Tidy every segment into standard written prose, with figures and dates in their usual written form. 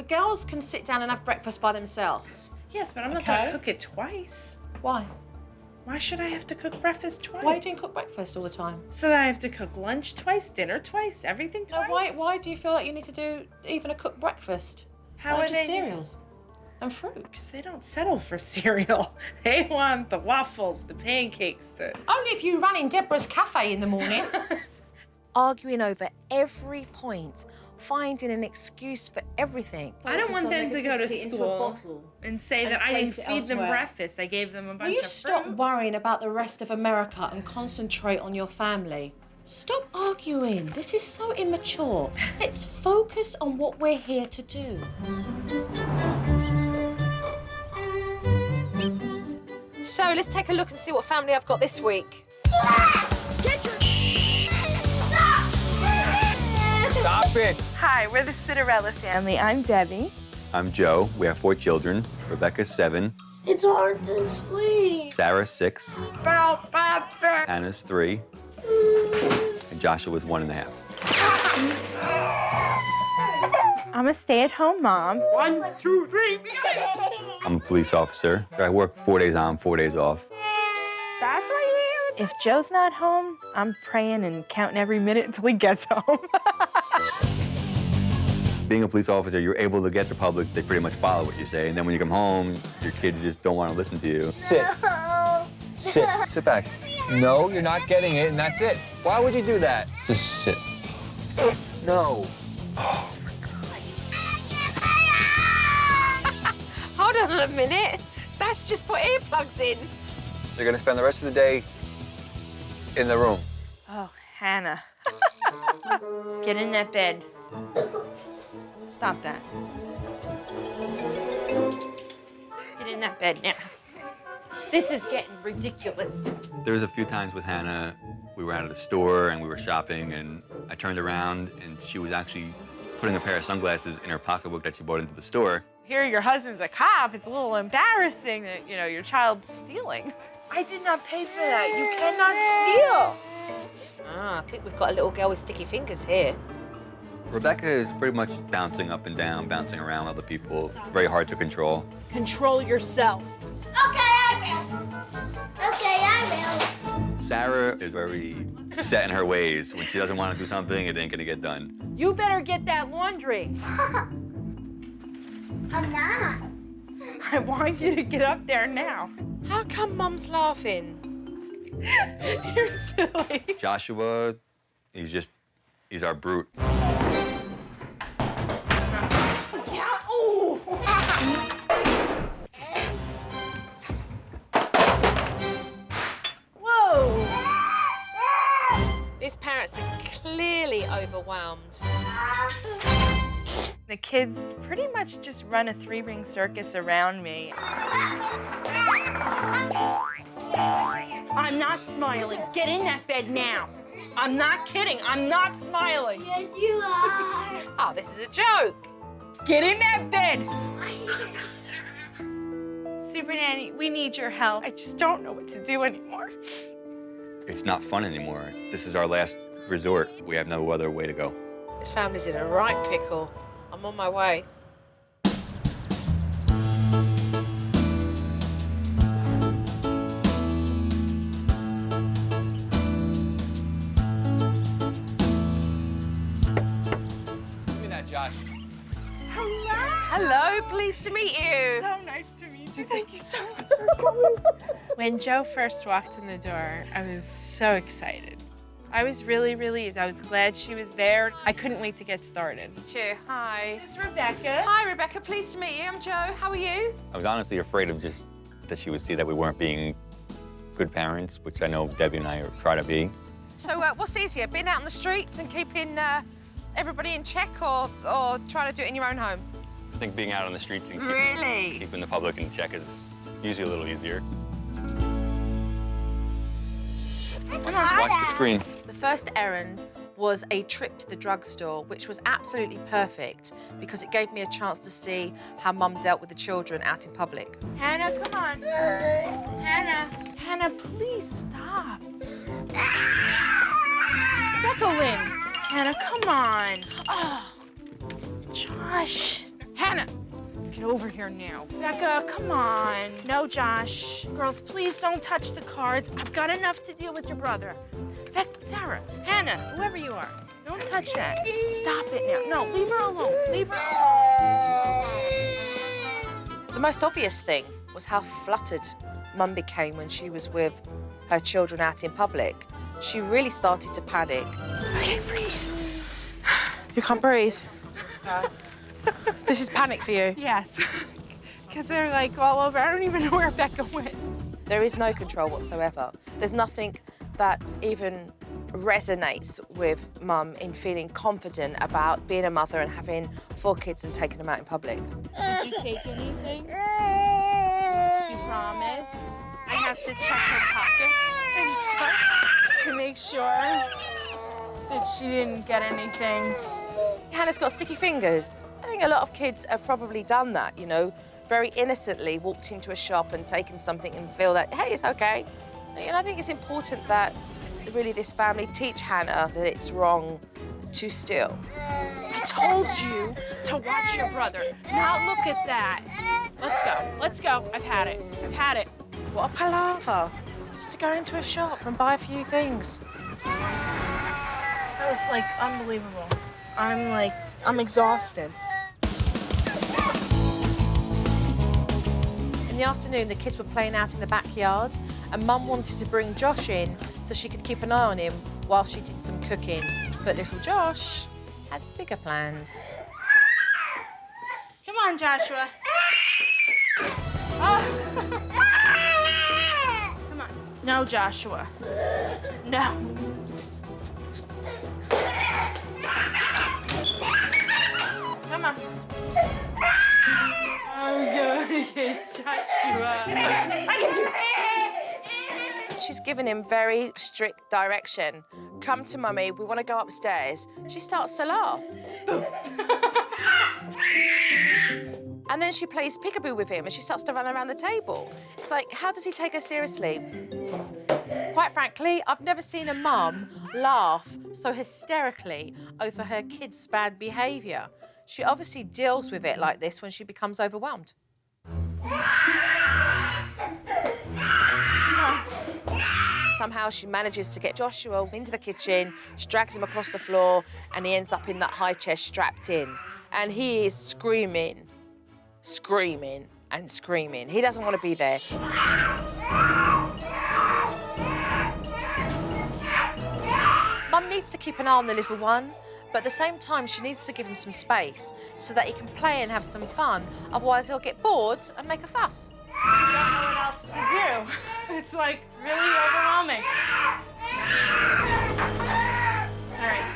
girls can sit down and have breakfast by themselves. Yes, but I'm not gonna cook it twice. Why? Why should I have to cook breakfast twice? Why are you doing cook breakfast all the time? So that I have to cook lunch twice, dinner twice, everything twice? No, why do you feel like you need to do even a cooked breakfast? How Why are just they? cereals and fruit? Because they don't settle for cereal. They want the waffles, the pancakes, the... Only if you run in Deborah's cafe in the morning. Arguing over every point, finding an excuse for everything. I don't want them to go to school and say that I didn't feed them breakfast. I gave them a bunch of fruit. Will you stop worrying about the rest of America and concentrate on your family? Stop arguing. This is so immature. Let's focus on what we're here to do. So let's take a look and see what family I've got this week. Get your... Stop it! Hi, we're the Cinderella family. I'm Debbie. I'm Joe. We have 4 children. Rebecca's 7. It's hard to sleep. Sarah's 6. Hannah's 3. And Joshua's 1.5. I'm a stay-at-home mom. 1, 2, 3. I'm a police officer. I work 4 days on, 4 days off. That's why you're here? If Joe's not home, I'm praying and counting every minute until he gets home. Being a police officer, you're able to get the public, they pretty much follow what you say. And then when you come home, your kids just don't want to listen to you. Sit. Sit. Sit back. No, you're not getting it, and that's it. Why would you do that? Just sit. No. Oh, my God. Hold on a minute. That's just put earplugs in. You're going to spend the rest of the day in the room. Oh, Hannah. Get in that bed. Stop that. Get in that bed now. This is getting ridiculous. There was a few times with Hannah, we were out of the store and we were shopping, and I turned around and she was actually putting a pair of sunglasses in her pocketbook that she bought into the store. Here, your husband's a cop. It's a little embarrassing that, you know, your child's stealing. I did not pay for that. You cannot steal. Ah, I think we've got a little girl with sticky fingers here. Rebecca is pretty much bouncing up and down, bouncing around other people. Very hard to control. Control yourself. Okay, I will. Okay, I will. Sarah is very set in her ways. When she doesn't want to do something, it ain't gonna get done. You better get that laundry. I'm not. I want you to get up there now. How come Mum's laughing? You're silly. Joshua, he's our brute. Yeah, ooh. Whoa. These parents are clearly overwhelmed. The kids pretty much just run a 3-ring circus around me. I'm not smiling. Get in that bed now. I'm not kidding. I'm not smiling. Yes, you are. Oh, this is a joke. Get in that bed. Supernanny, we need your help. I just don't know what to do anymore. It's not fun anymore. This is our last resort. We have no other way to go. This family's in a right pickle. I'm on my way. Give me that, Josh. Hello. Hello, pleased to meet you. So nice to meet you. Thank you so much for coming. When Joe first walked in the door, I was so excited. I was really relieved. I was glad she was there. I couldn't wait to get started. Sure, hi. This is Rebecca. Hi, Rebecca, pleased to meet you. I'm Joe. How are you? I was honestly afraid of just that she would see that we weren't being good parents, which I know Debbie and I try to be. So what's easier, being out on the streets and keeping everybody in check, or trying to do it in your own home? I think being out on the streets and Really? keeping the public in check is usually a little easier. Watch the screen. The first errand was a trip to the drugstore, which was absolutely perfect because it gave me a chance to see how Mum dealt with the children out in public. Hannah, come on. Hannah, please stop. Becca Lynn. Hannah, come on. Oh, Josh. Hannah, get over here now. Becca, come on. No, Josh. Girls, please don't touch the cards. I've got enough to deal with your brother. Sarah, Hannah, whoever you are, don't touch that. Stop it now. No, leave her alone. Leave her alone. The most obvious thing was how fluttered Mum became when she was with her children out in public. She really started to panic. Okay, breathe. You can't breathe. This is panic for you. Yes, because they're like all over. I don't even know where Becca went. There is no control whatsoever. There's nothing that even resonates with Mum in feeling confident about being a mother and having 4 kids and taking them out in public. Did you take anything? You promise? I have to check her pockets and stuff to make sure that she didn't get anything. Hannah's got sticky fingers. I think a lot of kids have probably done that, you know, very innocently walked into a shop and taken something and feel that, hey, it's okay. And I think it's important that really this family teach Hannah that it's wrong to steal. I told you to watch your brother. Now look at that. Let's go. Let's go. I've had it. I've had it. What a palaver. Just to go into a shop and buy a few things. That was like unbelievable. I'm exhausted. In the afternoon, the kids were playing out in the backyard, and Mum wanted to bring Josh in so she could keep an eye on him while she did some cooking. But little Josh had bigger plans. Come on, Joshua. Oh. Come on. No, Joshua. No. Come on. I'm gonna get Joshua. I get you. She's given him very strict direction. Come to Mummy, we want to go upstairs. She starts to laugh. And then she plays peekaboo with him and she starts to run around the table. It's like, how does he take her seriously? Quite frankly, I've never seen a mum laugh so hysterically over her kids' bad behaviour. She obviously deals with it like this when she becomes overwhelmed. Somehow she manages to get Joshua into the kitchen, she drags him across the floor, and he ends up in that high chair strapped in. And he is screaming, screaming, and screaming. He doesn't want to be there. Mum needs to keep an eye on the little one, but at the same time, she needs to give him some space so that he can play and have some fun. Otherwise, he'll get bored and make a fuss. I don't know what else to do. It's like really overwhelming. All right.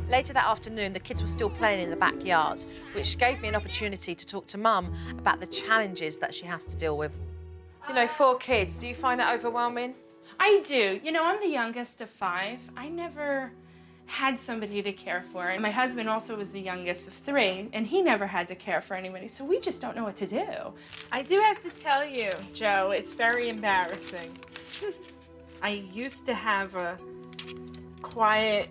Later that afternoon, the kids were still playing in the backyard, which gave me an opportunity to talk to Mum about the challenges that she has to deal with. You know, 4 kids, do you find that overwhelming? I do. You know, I'm the youngest of 5. I never had somebody to care for. And my husband also was the youngest of 3, and he never had to care for anybody, so we just don't know what to do. I do have to tell you, Joe, it's very embarrassing. I used to have a quiet,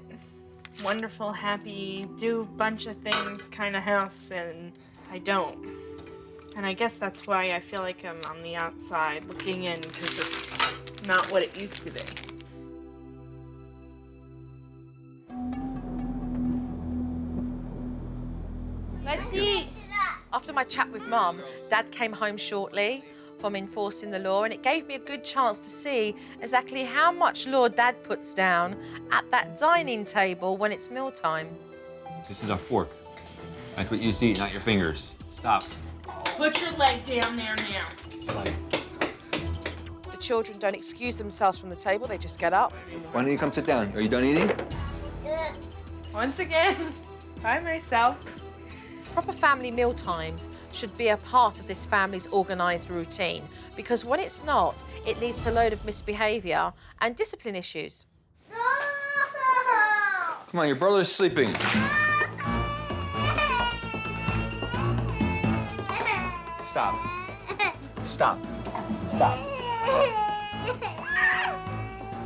wonderful, happy, do a bunch of things kind of house, and I don't. And I guess that's why I feel like I'm on the outside looking in, because it's not what it used to be. Let's eat. After my chat with Mum, Dad came home shortly from enforcing the law, and it gave me a good chance to see exactly how much law Dad puts down at that dining table when it's mealtime. This is a fork. That's what you used to eat, not your fingers. Stop. Put your leg down there now. The children don't excuse themselves from the table, they just get up. Why don't you come sit down? Are you done eating? Once again, by myself. Proper family meal times should be a part of this family's organised routine, because when it's not, it leads to a load of misbehaviour and discipline issues. Come on, your brother's sleeping. Stop. Stop. Stop.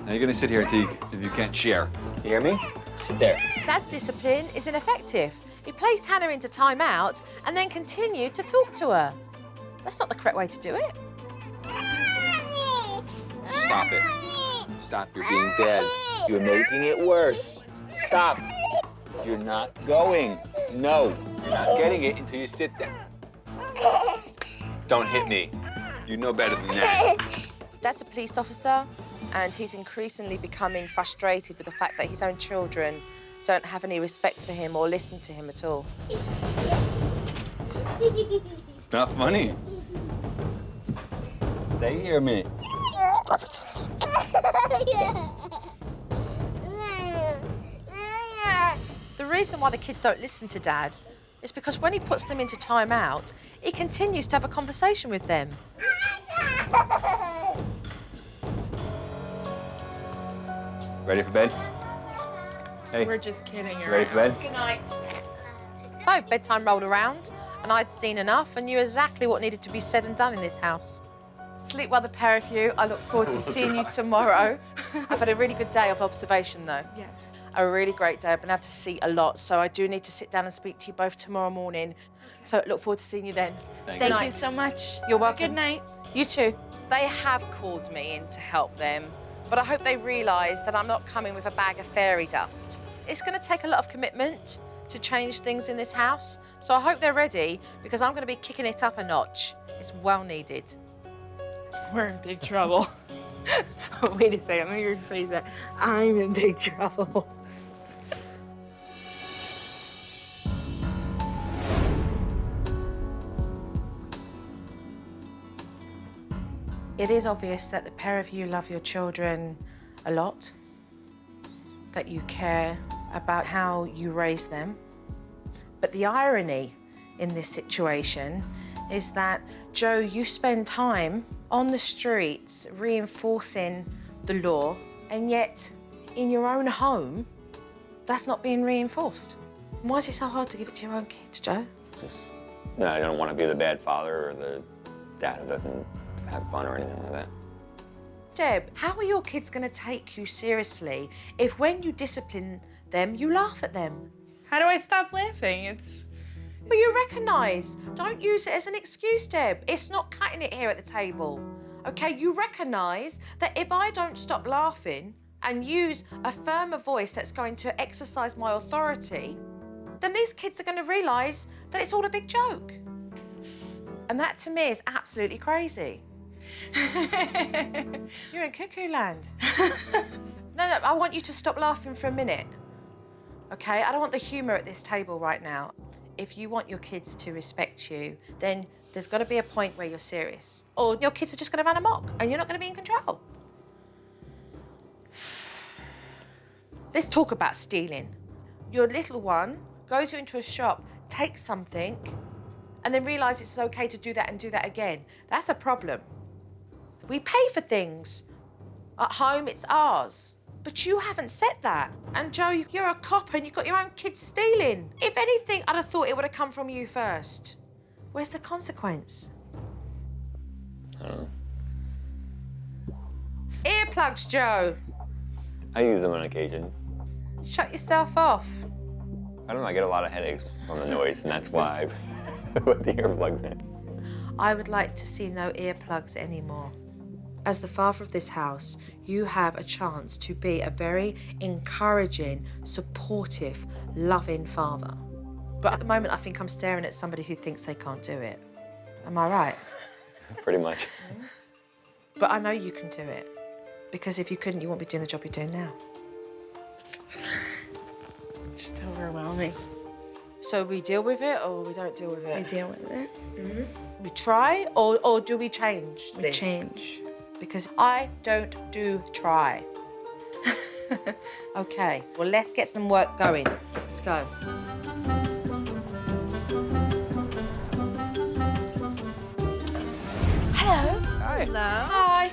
Now you're gonna sit here until you can't share. You hear me? Sit there. Dad's discipline is ineffective. He placed Hannah into timeout and then continued to talk to her. That's not the correct way to do it. Stop it. Stop, you're being bad. You're making it worse. Stop. You're not going. No, you're not getting it until you sit down. Don't hit me. You know better than that. Dad's a police officer, and he's increasingly becoming frustrated with the fact that his own children don't have any respect for him or listen to him at all. It's not funny. Stay here a minute. Stop it. The reason why the kids don't listen to Dad is because when he puts them into timeout, he continues to have a conversation with them. Ready for bed? Hey. We're just kidding around. Ready for bed? Good night. So, bedtime rolled around, and I'd seen enough and knew exactly what needed to be said and done in this house. Sleep well, the pair of you. I look forward to seeing you tomorrow. I've had a really good day of observation, though. Yes. A really great day. I've been able to see a lot, so I do need to sit down and speak to you both tomorrow morning. So look forward to seeing you then. Thank you so much. You're welcome. Good night. You too. They have called me in to help them, but I hope they realise that I'm not coming with a bag of fairy dust. It's going to take a lot of commitment to change things in this house, so I hope they're ready, because I'm going to be kicking it up a notch. It's well needed. We're in big trouble. Wait a second, let me rephrase that. I'm in big trouble. It is obvious that the pair of you love your children a lot, that you care about how you raise them. But the irony in this situation is that, Joe, you spend time on the streets reinforcing the law, and yet in your own home, that's not being reinforced. Why is it so hard to give it to your own kids, Joe? Just, no, I don't want to be the bad father or the dad who doesn't have fun or anything like that. Deb, how are your kids going to take you seriously if when you discipline them, you laugh at them? How do I stop laughing? It's... Well, you recognise. Don't use it as an excuse, Deb. It's not cutting it here at the table. OK, you recognise that if I don't stop laughing and use a firmer voice that's going to exercise my authority, then these kids are going to realise that it's all a big joke. And that, to me, is absolutely crazy. You're in cuckoo land. No, I want you to stop laughing for a minute. OK, I don't want the humour at this table right now. If you want your kids to respect you, then there's got to be a point where you're serious. Or your kids are just going to run amok and you're not going to be in control. Let's talk about stealing. Your little one goes into a shop, takes something, and then realises it's OK to do that and do that again. That's a problem. We pay for things. At home, it's ours. But you haven't said that. And Joe, you're a cop and you've got your own kids stealing. If anything, I'd have thought it would have come from you first. Where's the consequence? I don't know. Earplugs, Joe. I use them on occasion. Shut yourself off. I don't know, I get a lot of headaches from the noise, and that's why I put the earplugs in. I would like to see no earplugs anymore. As the father of this house, you have a chance to be a very encouraging, supportive, loving father. But at the moment, I think I'm staring at somebody who thinks they can't do it. Am I right? Pretty much. But I know you can do it. Because if you couldn't, you wouldn't be doing the job you're doing now. just overwhelming. So we deal with it or we don't deal with it? I deal with it. Mm-hmm. We try or do we change We this? change. Because I don't do try. Okay, well, let's get some work going. Let's go. Hello. Hi.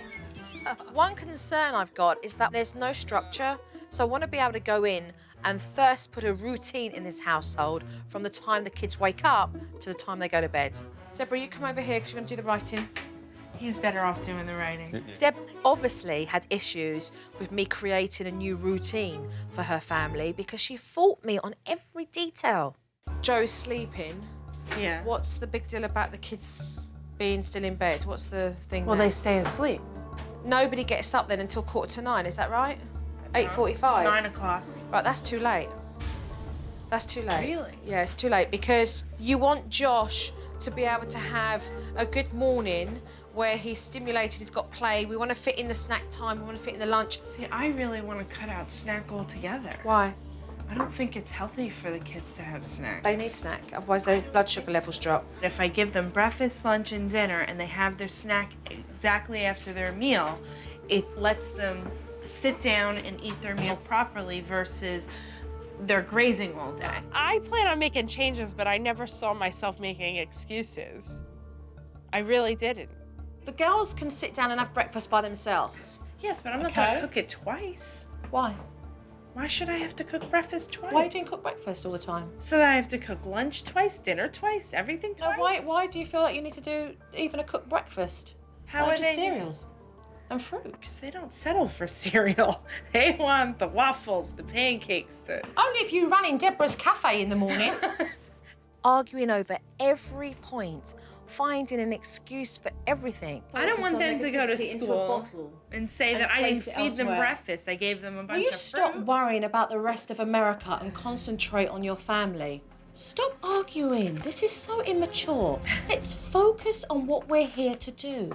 Hi. One concern I've got is that there's no structure, so I want to be able to go in and first put a routine in this household from the time the kids wake up to the time they go to bed. Deborah, you come over here because you're going to do the writing. He's better off doing the writing. Deb obviously had issues with me creating a new routine for her family because she fought me on every detail. Joe's sleeping. Yeah. What's the big deal about the kids being still in bed? What's the thing Well, there? they stay asleep. Nobody gets up then until 8:45, is that right? 8:45? 9 o'clock. Right, that's too late. That's too late. Really? Yeah, it's too late because you want Josh to be able to have a good morning where he's stimulated, he's got play. We want to fit in the snack time, we want to fit in the lunch. See, I really want to cut out snack altogether. Why? I don't think it's healthy for the kids to have snack. They need snack, otherwise their blood sugar levels drop. If I give them breakfast, lunch, and dinner, and they have their snack exactly after their meal, it lets them sit down and eat their meal properly versus they're grazing all day. I plan on making changes, but I never saw myself making excuses. I really didn't. The girls can sit down and have breakfast by themselves. Yes, but I'm not Okay. gonna cook it twice. Why? Why should I have to cook breakfast twice? Why are you doing cook breakfast all the time? So that I have to cook lunch twice, dinner twice, everything No, twice? why do you feel like you need to do even a cooked breakfast? How Why are just they? cereals and fruit? Because they don't settle for cereal. They want the waffles, the pancakes, the... Only if you run in Deborah's cafe in the morning. Arguing over every point, finding an excuse for everything. I don't want them to go to Negativity into a school bottle and say and that I didn't place it feed them elsewhere. breakfast. I gave them a Will bunch you of stop fruit. worrying about the rest of America and concentrate on your family? Stop arguing. This is so immature. Let's focus on what we're here to do.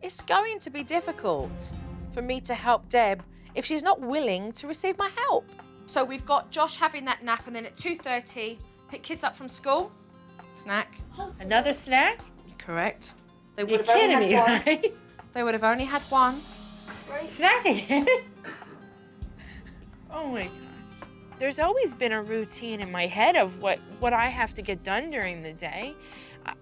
It's going to be difficult for me to help Deb if she's not willing to receive my help. So we've got Josh having that nap, and then at 2:30, pick kids up from school. Snack. Another snack? Correct. They You're would have only kidding me, had one. right? They would have only had one. Snack again? Oh my gosh. There's always been a routine in my head of what I have to get done during the day.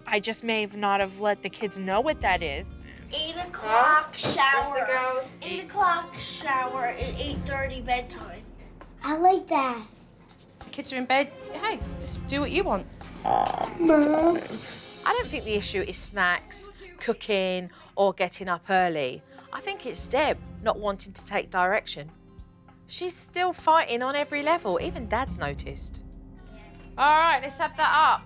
I just may have not have let the kids know what that is. 8 o'clock shower. girls. 8 o'clock shower and 8:30 bedtime. I like that. The kids are in bed. Hey, just do what you want. Mom. I don't think the issue is snacks, cooking, or getting up early. I think it's Deb not wanting to take direction. She's still fighting on every level. Even Dad's noticed. All right, let's have that up.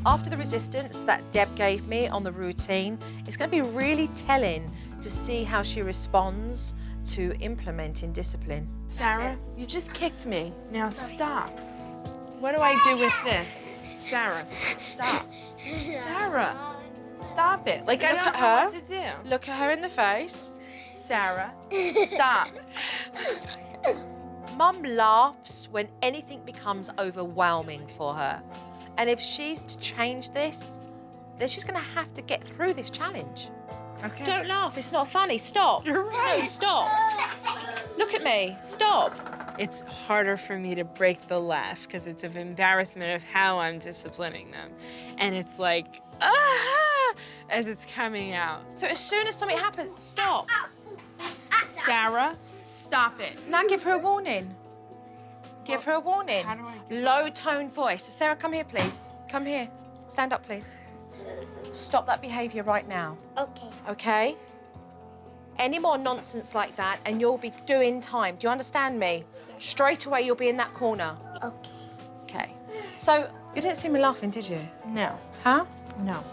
After the resistance that Deb gave me on the routine, it's going to be really telling to see how she responds to implementing discipline. Sarah, you just kicked me. Now stop. What do I do with this? Sarah, stop. Sarah, stop it. Like, I Look don't at know her. what to do. Look at her in the face. Sarah, stop. Mum laughs when anything becomes overwhelming for her. And if she's to change this, then she's going to have to get through this challenge. Okay. Don't laugh, it's not funny. Stop. You're right. No, stop. Look at me. Stop. It's harder for me to break the laugh because it's of embarrassment of how I'm disciplining them. And it's like, ah, as it's coming out. So as soon as something happens, stop. Sarah, stop it. Now give her a warning. Give her a warning. How do I Low tone voice. Sarah, come here, please. Come here. Stand up, please. Stop that behaviour right now. Okay. Okay? Any more nonsense like that and you'll be doing time. Do you understand me? Straight away you'll be in that corner. Okay. Okay. So, you didn't see me laughing, did you? No, Huh? no.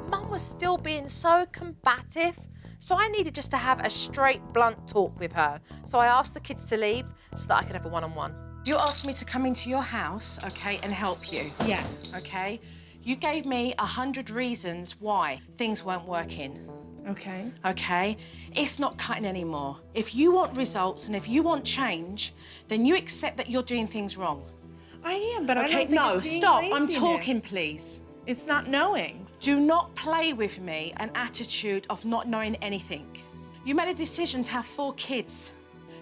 Mum was still being so combative, so I needed just to have a straight, blunt talk with her. So I asked the kids to leave so that I could have a one-on-one. You asked me to come into your house, okay, and help you. Yes. Okay? You gave me 100 reasons why things weren't working. Okay. Okay? It's not cutting anymore. If you want results and if you want change, then you accept that you're doing things wrong. I am, but I Okay, don't think no, it's being stop. I'm laziness. talking, please. It's not knowing. Do not play with me an attitude of not knowing anything. You made a decision to have 4 kids.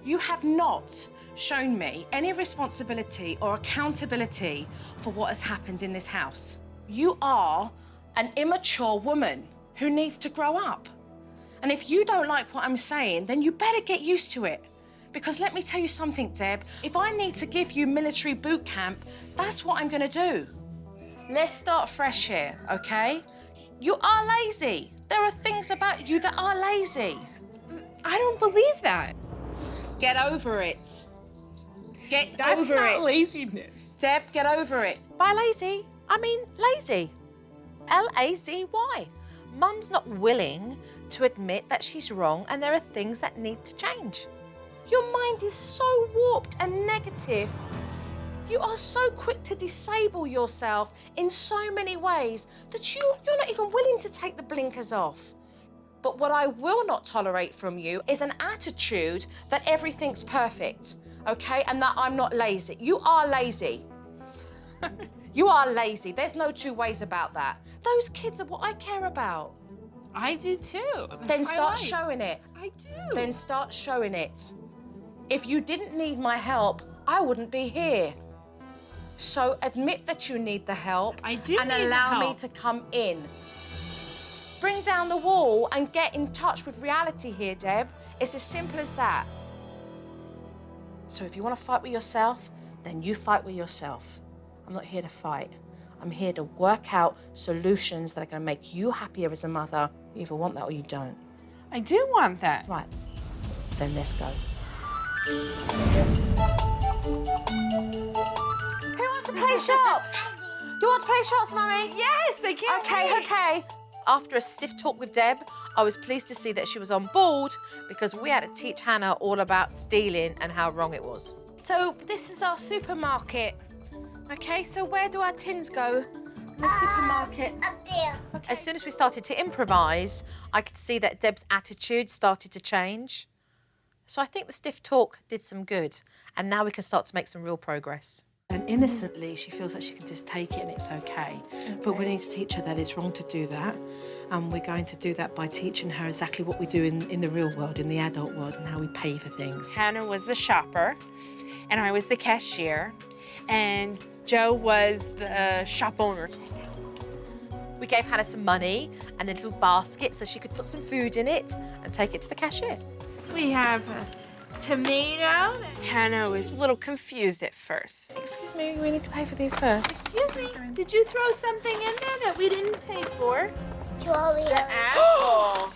You have not shown me any responsibility or accountability for what has happened in this house. You are an immature woman who needs to grow up. And if you don't like what I'm saying, then you better get used to it. Because let me tell you something, Deb, if I need to give you military boot camp, that's what I'm gonna do. Let's start fresh here, okay? You are lazy. There are things about you that are lazy. I don't believe that. Get over it. Get That's over not it. laziness. Deb, get over it. By lazy, I mean lazy. L-A-Z-Y. Mum's not willing to admit that she's wrong and there are things that need to change. Your mind is so warped and negative. You are so quick to disable yourself in so many ways that you're not even willing to take the blinkers off. But what I will not tolerate from you is an attitude that everything's perfect, okay? And that I'm not lazy. You are lazy. You are lazy. There's no two ways about that. Those kids are what I care about. I do too. Then start showing it. I do. Then start showing it. If you didn't need my help, I wouldn't be here. So admit that you need the help. I do and need the allow me help. to come in. Bring down the wall and get in touch with reality here, Deb. It's as simple as that. So if you want to fight with yourself, then you fight with yourself. I'm not here to fight. I'm here to work out solutions that are going to make you happier as a mother. You either want that or you don't. I do want that. Right, then let's go. Who wants to play shops? Do you want to play shops, Mummy? Yes, I can't wait. Okay. After a stiff talk with Deb, I was pleased to see that she was on board because we had to teach Hannah all about stealing and how wrong it was. So this is our supermarket. Okay, so where do our tins go? In the supermarket. Up there. As soon as we started to improvise, I could see that Deb's attitude started to change. So I think the stiff talk did some good, and now we can start to make some real progress. And innocently, she feels like she can just take it and it's okay. But we need to teach her that it's wrong to do that. And we're going to do that by teaching her exactly what we do in the real world, in the adult world, and how we pay for things. Hannah was the shopper, and I was the cashier, and Joe was the shop owner. We gave Hannah some money and a little basket so she could put some food in it and take it to the cashier. We have a tomato. Hannah was a little confused at first. Excuse me, we need to pay for these first. Excuse me, did you throw something in there that we didn't pay for? Strawberry. Apple.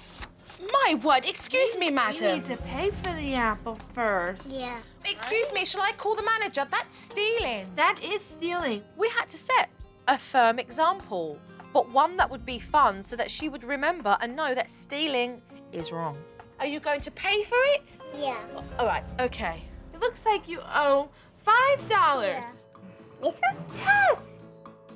My word, excuse me, We madam. need to pay for the apple first. Yeah. Excuse me, shall I call the manager? That's stealing. That is stealing. We had to set a firm example, but one that would be fun so that she would remember and know that stealing is wrong. Are you going to pay for it? Yeah. All right, okay. It looks like you owe $5. Lisa? Yes!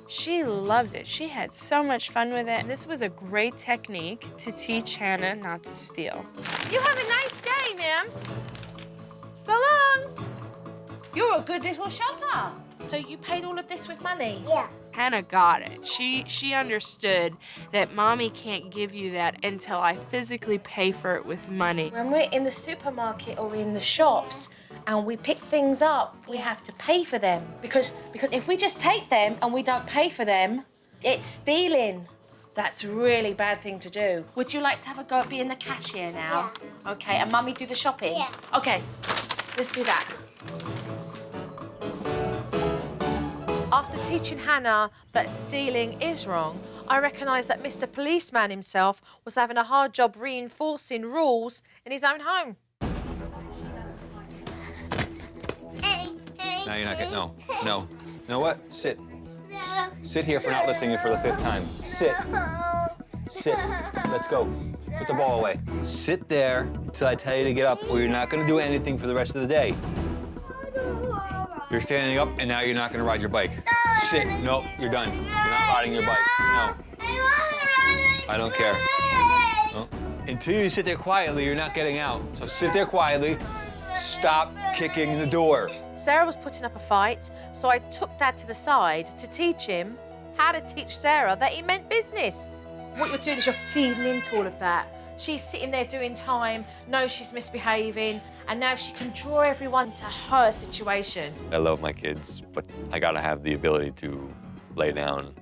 She loved it. She had so much fun with it. This was a great technique to teach Hannah not to steal. You have a nice day, ma'am. So long. You're a good little shopper. So you paid all of this with money? Yeah. Hannah got it. She understood that Mommy can't give you that until I physically pay for it with money. When we're in the supermarket or in the shops and we pick things up, we have to pay for them. Because if we just take them and we don't pay for them, it's stealing. That's a really bad thing to do. Would you like to have a go at being the cashier now? Yeah. Okay, and Mummy do the shopping? Yeah. Okay, let's do that. After teaching Hannah that stealing is wrong, I recognised that Mr. Policeman himself was having a hard job reinforcing rules in his own home. Hey. No, you're not getting, no. You know what? Sit. No. Sit here for not listening for the 5th time. Sit. Sit. Let's go. Put the ball away. Sit there till I tell you to get up, or you're not going to do anything for the rest of the day. You're standing up, and now you're not going to ride your bike. Sit. Nope, you're done. You're not riding your bike. No. I don't care. No. Until you sit there quietly, you're not getting out. So sit there quietly. Stop kicking the door. Sarah was putting up a fight, so I took Dad to the side to teach him how to teach Sarah that he meant business. What you're doing is you're feeding into all of that. She's sitting there doing time, knows she's misbehaving, and now she can draw everyone to her situation. I love my kids, but I gotta have the ability to lay down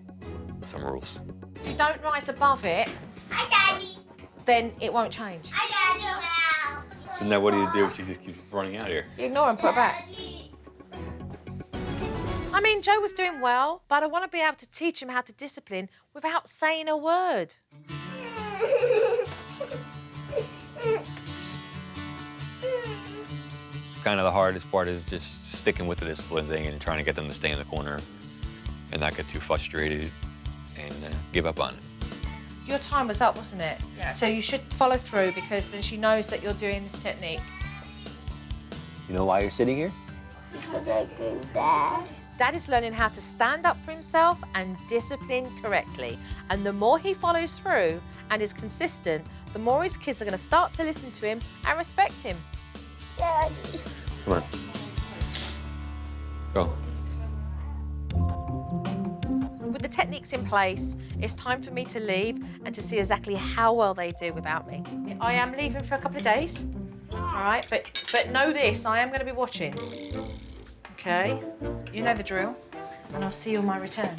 some rules. If you don't rise above it, Hi, Daddy. then it won't change. Hi, Daddy. So now what do you do if she just keeps running out here? You ignore and put her back. I mean, Joe was doing well, but I want to be able to teach him how to discipline without saying a word. kind of the hardest part is just sticking with the discipline thing and trying to get them to stay in the corner and not get too frustrated and give up on it. Your time was up, wasn't it? Yes. So you should follow through because then she knows that you're doing this technique. You know why you're sitting here? Because I do that. Dad is learning how to stand up for himself and discipline correctly. And the more he follows through and is consistent, the more his kids are going to start to listen to him and respect him. Daddy. Come on. Go. With the techniques in place, it's time for me to leave and to see exactly how well they do without me. I am leaving for a couple of days, all right? But know this, I am going to be watching. Okay, you know the drill, and I'll see you on my return.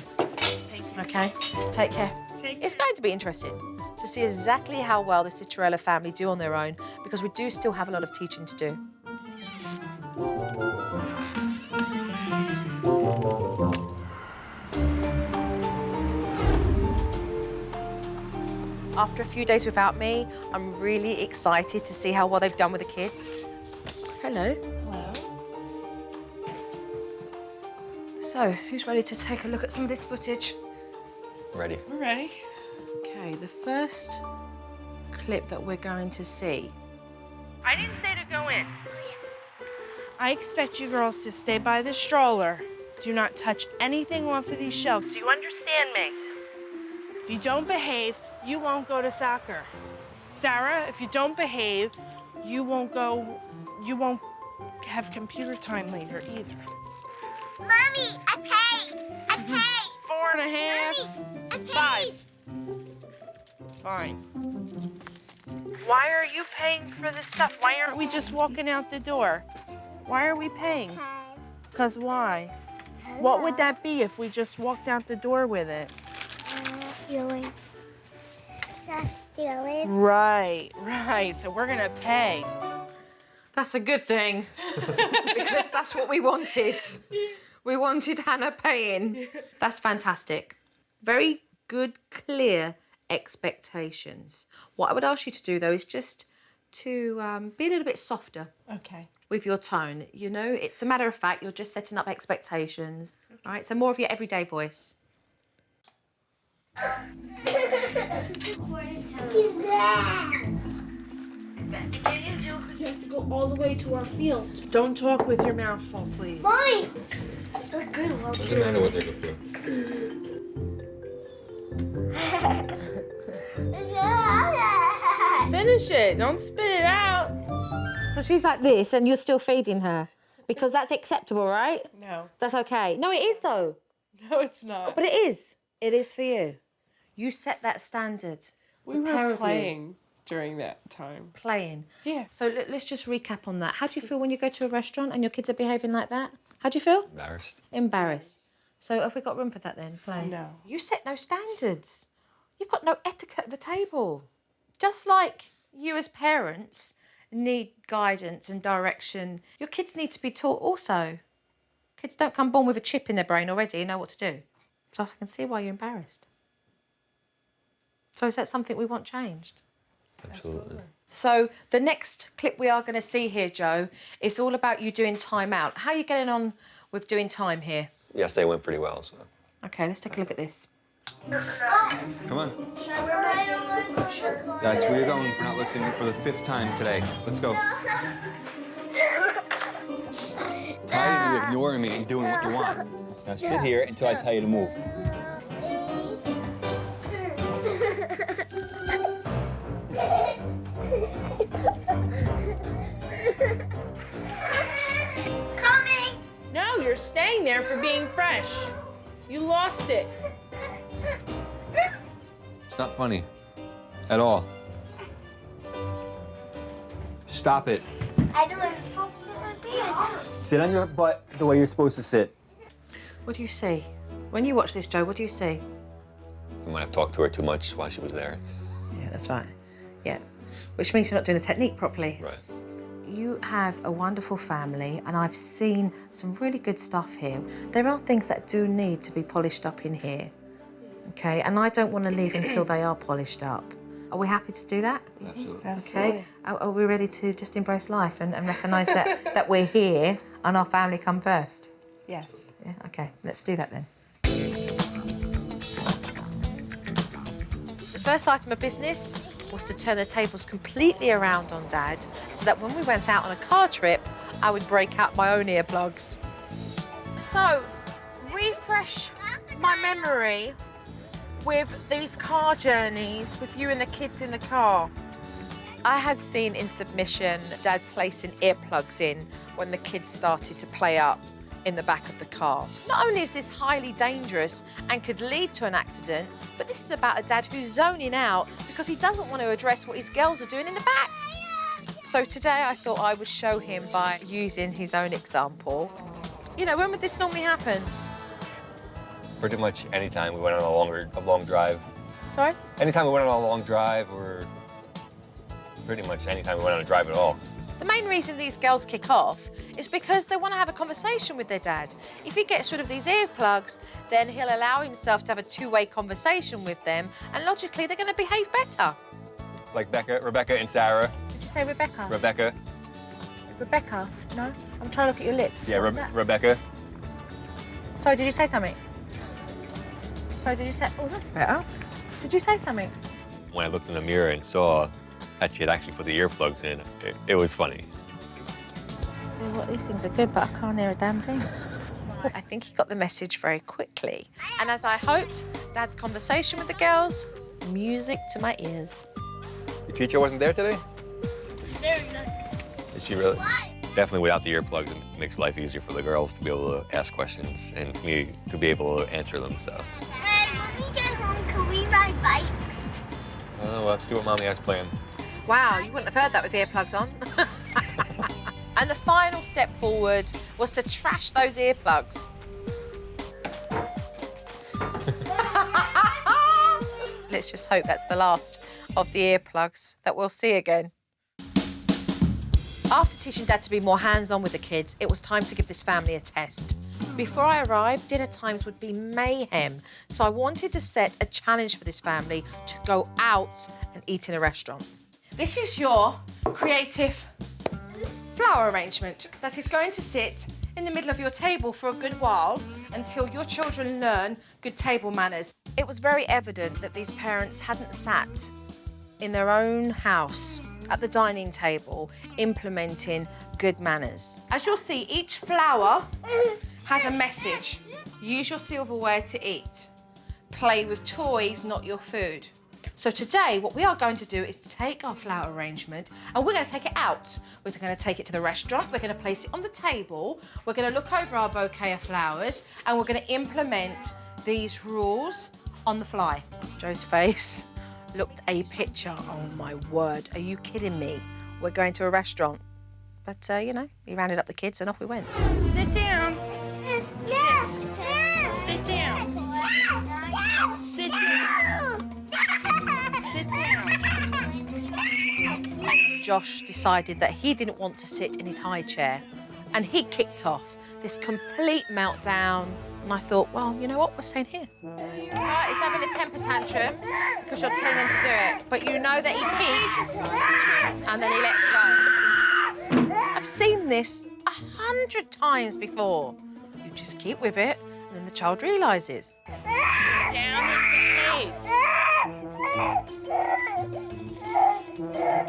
Okay, take care. It's going to be interesting to see exactly how well the Citarella family do on their own, because we do still have a lot of teaching to do. After a few days without me, I'm really excited to see how well they've done with the kids. Hello. Hello. So, who's ready to take a look at some of this footage? Ready. We're ready. Okay, the first clip that we're going to see. I didn't say to go in. I expect you girls to stay by the stroller. Do not touch anything off of these shelves. Do you understand me? If you don't behave, you won't go to soccer. Sarah, if you don't behave, you won't have computer time later either. Mommy, I paid. I paid. 4.5. Mommy, I paid. 5. Fine. Why are you paying for this stuff? Why aren't we just walking out the door? Why are we paying? Because why? What would that be if we just walked out the door with it? Stealing. That's stealing. Right. So we're gonna pay. That's a good thing, because that's what we wanted. We wanted Hannah paying. That's fantastic. Very good, clear expectations. What I would ask you to do, though, is just to be a little bit softer Okay. with your tone. You know, it's a matter of fact, you're just setting up expectations. Okay. All right, so more of your everyday voice. You have to go all the way to our field. Don't talk with your mouth full, please. Mommy! They're good. Doesn't matter what they're good for. Finish it. Don't spit it out. So she's like this, and you're still feeding her, because that's acceptable, right? No. That's okay. No, it is, though. No, it's not. But it is. It is for you. You set that standard. We The pair were of you. playing during that time. Playing. Yeah. So let's just recap on that. How do you feel when you go to a restaurant and your kids are behaving like that? How do you feel? Embarrassed. Embarrassed. So have we got room for that then? Play. No. You set no standards. You've got no etiquette at the table. Just like you as parents need guidance and direction, your kids need to be taught also. Kids don't come born with a chip in their brain already and know what to do. So I can see why you're embarrassed. So is that something we want changed? Absolutely. So the next clip we are going to see here, Joe, is all about you doing time out. How are you getting on with doing time here? Yesterday went pretty well, so. Okay, let's take a look at this. Come on. That's where you're going for not listening for the 5th time today. Let's go. Tired of you ignoring me and doing what you want. Now sit here until I tell you to move. Coming! No, you're staying there for being fresh. You lost it. It's not funny. At all. Stop it. I don't want to focus on my pants. Sit on your butt the way you're supposed to sit. What do you see? When you watch this, Joe, what do you see? You might have talked to her too much while she was there. Yeah, that's right. Yeah. Which means you're not doing the technique properly. Right. You have a wonderful family, and I've seen some really good stuff here. There are things that do need to be polished up in here, okay? And I don't want to leave until they are polished up. Are we happy to do that? Absolutely. Okay. Are we ready to just embrace life and recognise that we're here and our family come first? Yes. Yeah, okay, let's do that then. The first item of business was to turn the tables completely around on Dad so that when we went out on a car trip, I would break out my own earplugs. So, refresh my memory with these car journeys with you and the kids in the car. I had seen in submission Dad placing earplugs in when the kids started to play up in the back of the car. Not only is this highly dangerous and could lead to an accident, but this is about a dad who's zoning out because he doesn't want to address what his girls are doing in the back. So today I thought I would show him by using his own example. You know, when would this normally happen? Pretty much anytime we went on a long drive. Sorry? Anytime we went on a long drive, or pretty much anytime we went on a drive at all. The main reason these girls kick off is because they want to have a conversation with their dad. If he gets rid of these earplugs, then he'll allow himself to have a two-way conversation with them, and logically they're going to behave better. Like Rebecca and Sarah. Did you say Rebecca? Rebecca. Rebecca? No? I'm trying to look at your lips. Yeah, What was that? Rebecca. Sorry, did you say something? Sorry, did you say... Oh, that's better. Did you say something? When I looked in the mirror and saw that she had actually put the earplugs in, it was funny. Yeah, well, these things are good, but I can't hear a damn thing. I think he got the message very quickly. And as I hoped, Dad's conversation with the girls, music to my ears. Your teacher wasn't there today? Very nice. Is she really? Definitely without the earplugs, it makes life easier for the girls to be able to ask questions and me to be able to answer them, so. Hey, when we get home, can we ride bikes? We'll have to see what Mommy has planned. Wow, you wouldn't have heard that with earplugs on. And the final step forward was to trash those earplugs. Let's just hope that's the last of the earplugs that we'll see again. After teaching Dad to be more hands-on with the kids, it was time to give this family a test. Before I arrived, dinner times would be mayhem, so I wanted to set a challenge for this family to go out and eat in a restaurant. This is your creative flower arrangement that is going to sit in the middle of your table for a good while until your children learn good table manners. It was very evident that these parents hadn't sat in their own house at the dining table implementing good manners. As you'll see, each flower has a message. Use your silverware to eat. Play with toys, not your food. So today, what we are going to do is to take our flower arrangement and we're going to take it out. We're going to take it to the restaurant, we're going to place it on the table, we're going to look over our bouquet of flowers and we're going to implement these rules on the fly. Joe's face looked a picture. Oh my word, are you kidding me? We're going to a restaurant. But, you know, he rounded up the kids and off we went. Sit down. Sit. Sit down. Sit down. Sit down. Josh decided that he didn't want to sit in his high chair and he kicked off this complete meltdown. And I thought, well, you know what, we're staying here. He's having a temper tantrum because you're telling him to do it. But you know that he peeks and then he lets go. I've seen this 100 times before. You just keep with it and then the child realises. Sit down and behave.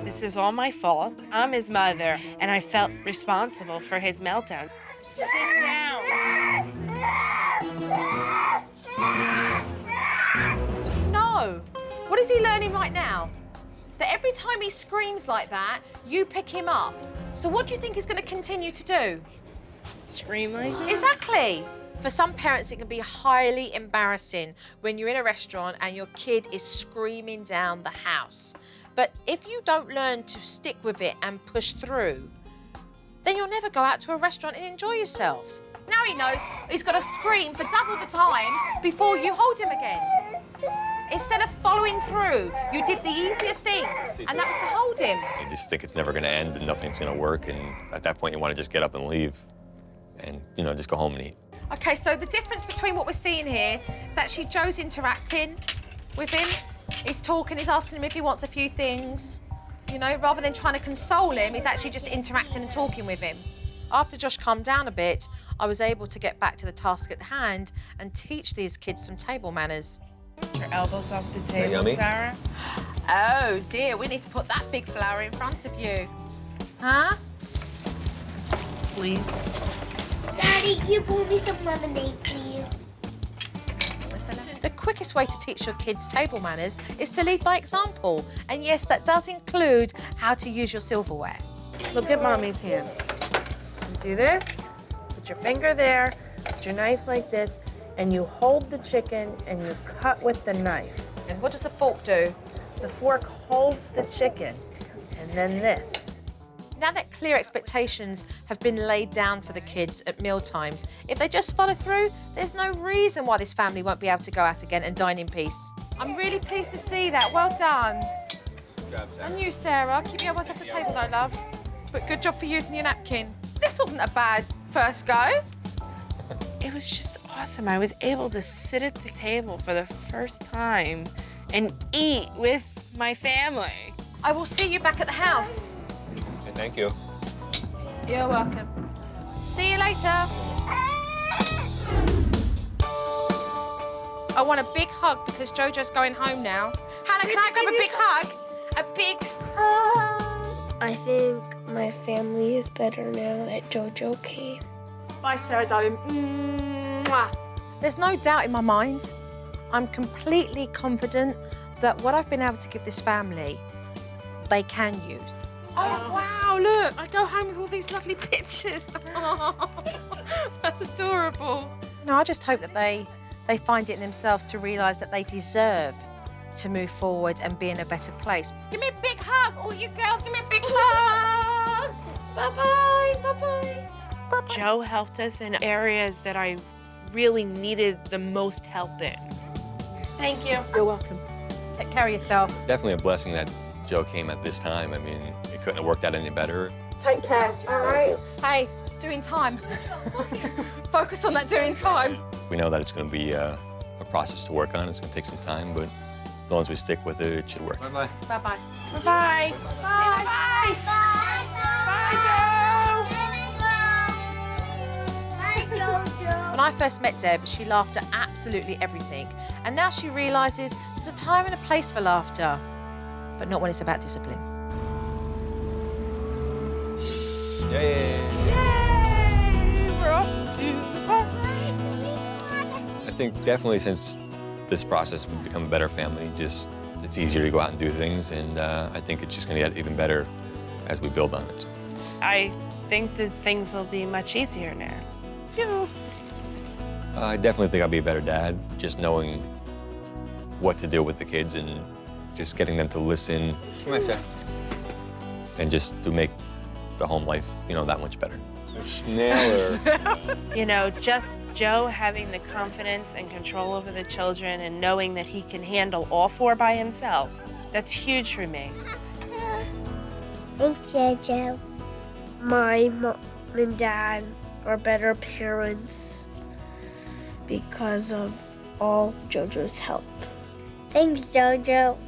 This is all my fault. I'm his mother, and I felt responsible for his meltdown. Sit down. No. What is he learning right now? That every time he screams like that, you pick him up. So what do you think he's going to continue to do? Scream like that? Exactly. For some parents, it can be highly embarrassing when you're in a restaurant and your kid is screaming down the house. But if you don't learn to stick with it and push through, then you'll never go out to a restaurant and enjoy yourself. Now he knows he's got to scream for double the time before you hold him again. Instead of following through, you did the easier thing, and that was to hold him. You just think it's never going to end and nothing's going to work, and at that point you want to just get up and leave and, you know, just go home and eat. Okay, so the difference between what we're seeing here is actually Joe's interacting with him. He's talking, he's asking him if he wants a few things. You know, rather than trying to console him, he's actually just interacting and talking with him. After Josh calmed down a bit, I was able to get back to the task at hand and teach these kids some table manners. Put your elbows off the table, yummy? Sarah. Oh dear, we need to put that big flower in front of you. Huh? Please. Daddy, can you pour me some lemonade, please? The quickest way to teach your kids table manners is to lead by example. And yes, that does include how to use your silverware. Look at Mommy's hands. You do this, put your finger there, put your knife like this, and you hold the chicken and you cut with the knife. And what does the fork do? The fork holds the chicken, and then this. Now that clear expectations have been laid down for the kids at meal times, if they just follow through, there's no reason why this family won't be able to go out again and dine in peace. I'm really pleased to see that. Well done. Good job, Sarah. And you, Sarah, keep your elbows off the table though, love. But good job for using your napkin. This wasn't a bad first go. It was just awesome. I was able to sit at the table for the first time and eat with my family. I will see you back at the house. Okay, thank you. You're welcome. See you later. I want a big hug because Jojo's going home now. Hannah, can I grab a big hug? A big hug. I think my family is better now that JoJo came. Bye, Sarah, darling. Mwah. There's no doubt in my mind. I'm completely confident that what I've been able to give this family, they can use. Oh, wow, look, I go home with all these lovely pictures. Oh, that's adorable. No, I just hope that they find it in themselves to realise that they deserve to move forward and be in a better place. Give me a big hug, all you girls, give me a big hug. Bye-bye, bye-bye. Bye-bye. Joe helped us in areas that I really needed the most help in. Thank you. You're welcome. Take care of yourself. Definitely a blessing that Joe came at this time. I mean, it couldn't have worked out any better. Take care, all right? Hey, doing time. Focus on that doing time. We know that it's going to be a process to work on. It's going to take some time, but as long as we stick with it, it should work. Bye-bye. Bye-bye. Bye-bye. Bye. Bye, Jojo. When I first met Deb, she laughed at absolutely everything. And now she realises there's a time and a place for laughter, but not when it's about discipline. Yay! Yay! We're off to the park. I think definitely since this process, we've become a better family. Just, it's easier to go out and do things, and I think it's just going to get even better as we build on it. I think that things will be much easier now. Phew. I definitely think I'll be a better dad, just knowing what to do with the kids and just getting them to listen. Come on, Sam. And just to make the home life, you know, that much better. Snailer. You know, just Joe having the confidence and control over the children and knowing that he can handle all four by himself, that's huge for me. Thanks, Jojo. My mom and dad are better parents because of all JoJo's help. Thanks, Jojo.